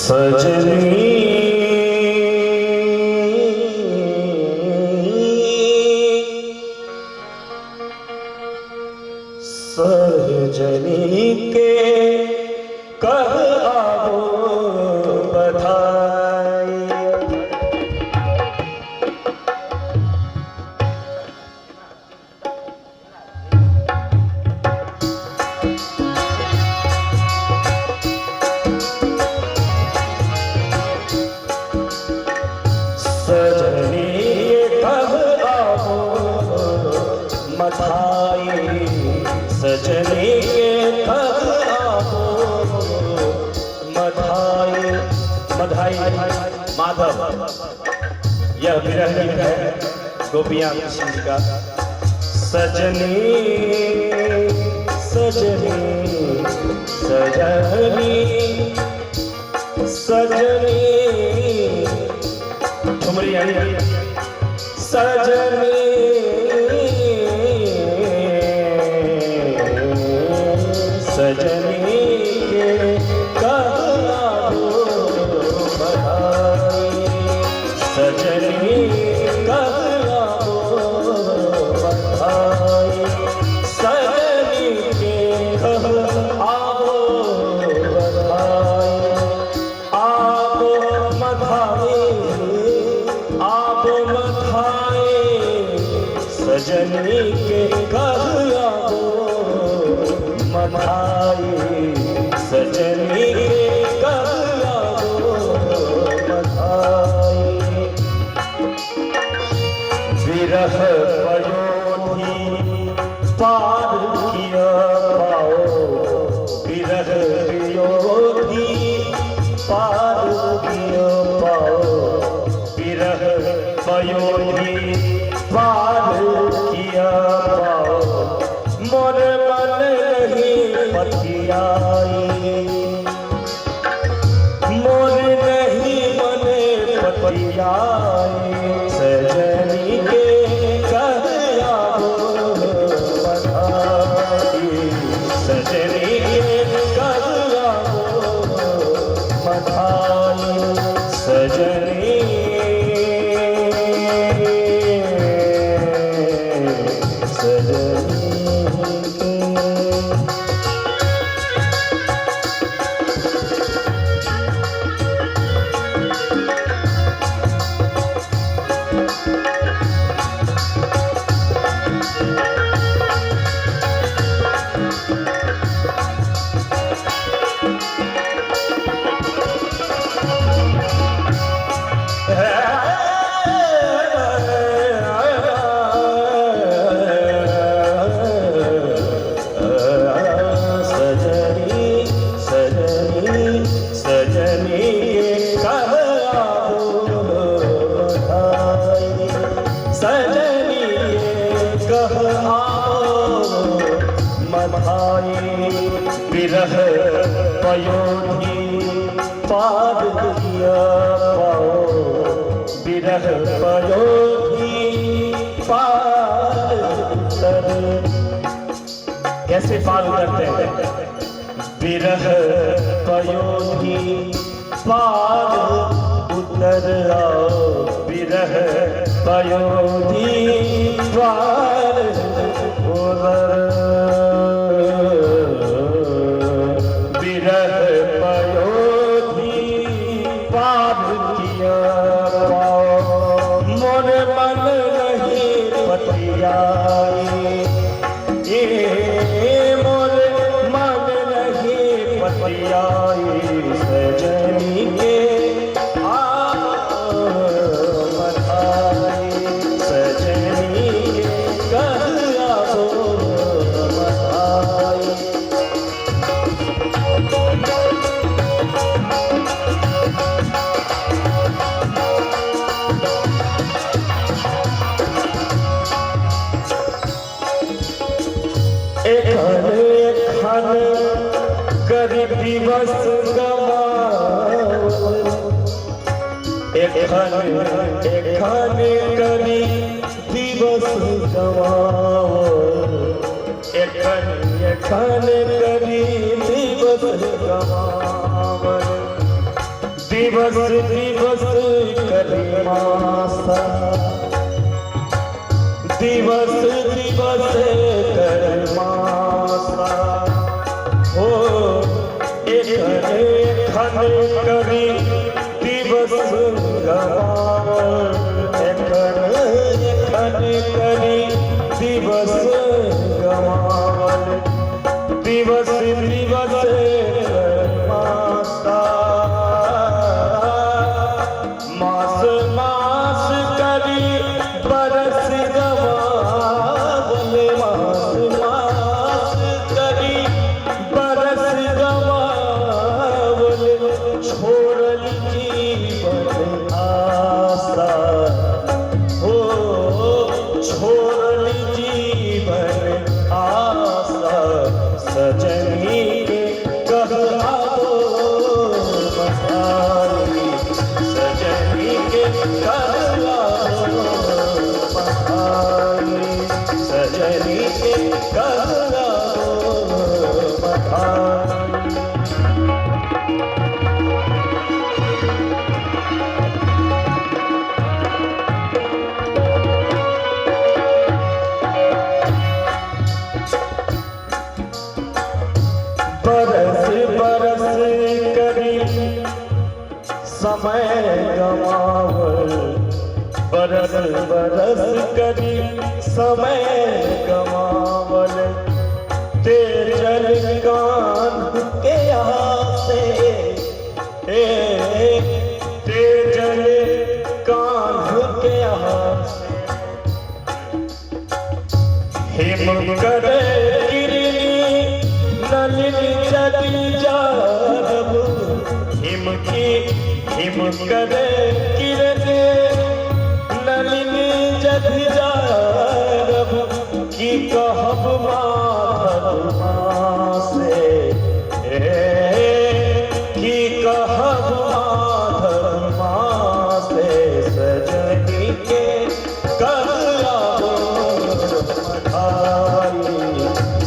सजनी सजनी के कह आओ बधाई। सजनी कब आओ बधाई, सजनी के कब आओ बधाई। बधाई माधव, यह विरह गीत है गोपियां कृष्ण का। सजनी सजनी सजनी सजनी ठुमरी आई सजनी सजनी के कब आओ बधाई, सजनी कब आओ बधाई। सजनी के कब आओ बधाई, आओ बधाई आप बधाई। सजनी के कब आओ बधाई, सजनी के कब आओ बधाई। विरह पयोधी पार किया पाओ, विरह पयोधी पार किया पाओ, विरह पयोधी पार किया पाओ। मोर मन नहीं पतियाई, मोर नहीं मन पतियाई। सजनी के कह आओ बधाई, सजनी के कह आओ बधाई। सजनी सजनी विरह पयोधी पार किया पाओ, विरह पयोधी पार उतर। कैसे पार उतरते हैं? विरह पयोधी पार उतर आओ, विरह पयोधी पार उतर। विरह पयोधी पार किया पाओ, मोर मन नहीं पतियाई। मोर मन नहीं पतियाई। सजनी के आओ बधाई, सजनी के कह आओ एखन एखन करी दिवस गमावल, एखन एखन करी दिवस गमावल, एखन एखन करी दिवस गमावल, दिवस दिवस करी मासा, दिवस दिवस कर मासा, हो एखन एखन करी दिवस गमावल, एखन एखन करी दिवस गमावल, दिवस दिवस कर मासा, मास मास करी बरस गमावल, मास मास करी बरस गमावल, छोड़ल जीवन आशा, हो छोड़ल जीवन आशा, सजनी के कहलाओ बधाई, सजनी के कहलाओ बधाई, सजनी के कहलाओ बधाई। बरस बरस करी समय गमावल, बरस बरस करी समय गमावल, तेजल कान के आसे, तेजल कान के आसे, हिम करे नलिन चली जारब, हिम करे किरण नलिन जदि जारब, की कहब माधव माँ से, की कहब माधव माँ से, सजनी के कहलाओ बधाई,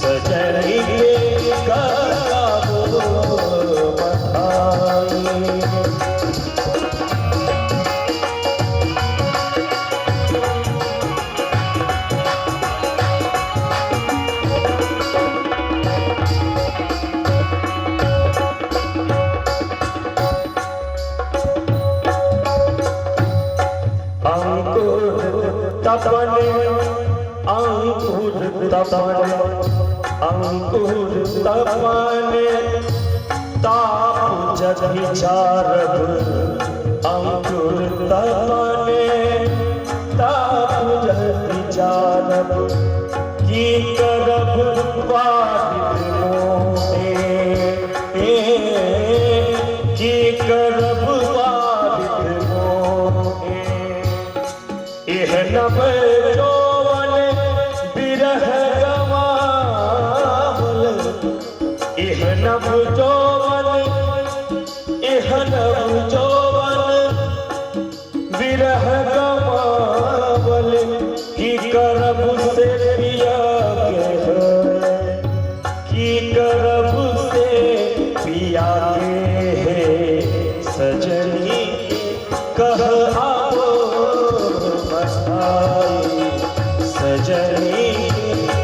सजनी के कहलाओ बधाई। तपने अंकुर तपने, अंकुर तपने ताप जदि चारब, अंकुर तपने ताप जदि चारब, की करब वादित मोहे, की करब वादित मोहे, इह नभ जौवन बिरह गमावल, इह नभ जौवन, इह नभ जौवन बिरह गमावल, की करब से पिया के, की करब से पिया के, सजनी कह आओ बधाई, सजनी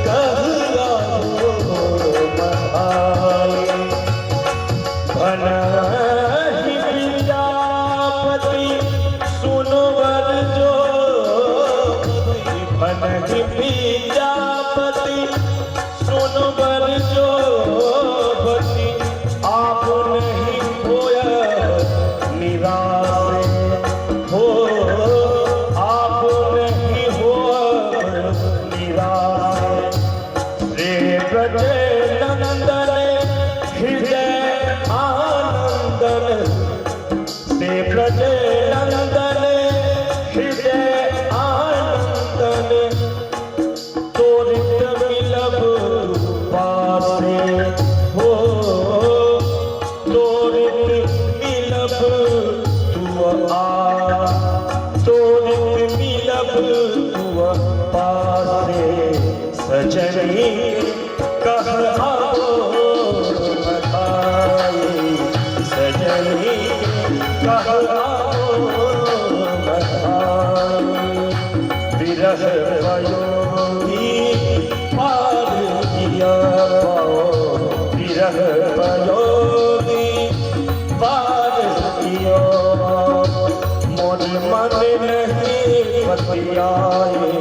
कहलाओ बधाई। भनहि विद्यापति सुनवर जो, भनहि विद्यापति सुनवर जो, आप नहीं होय निराश, हो आप नहीं हो निराश, रे ब्रजे नंदन हृदय आनंदन, से ब्रजे नंदन हृदय आनंदन, तोरित मिलब विरह पयोगी बारिश कियो मोर मन नहीं पतियाए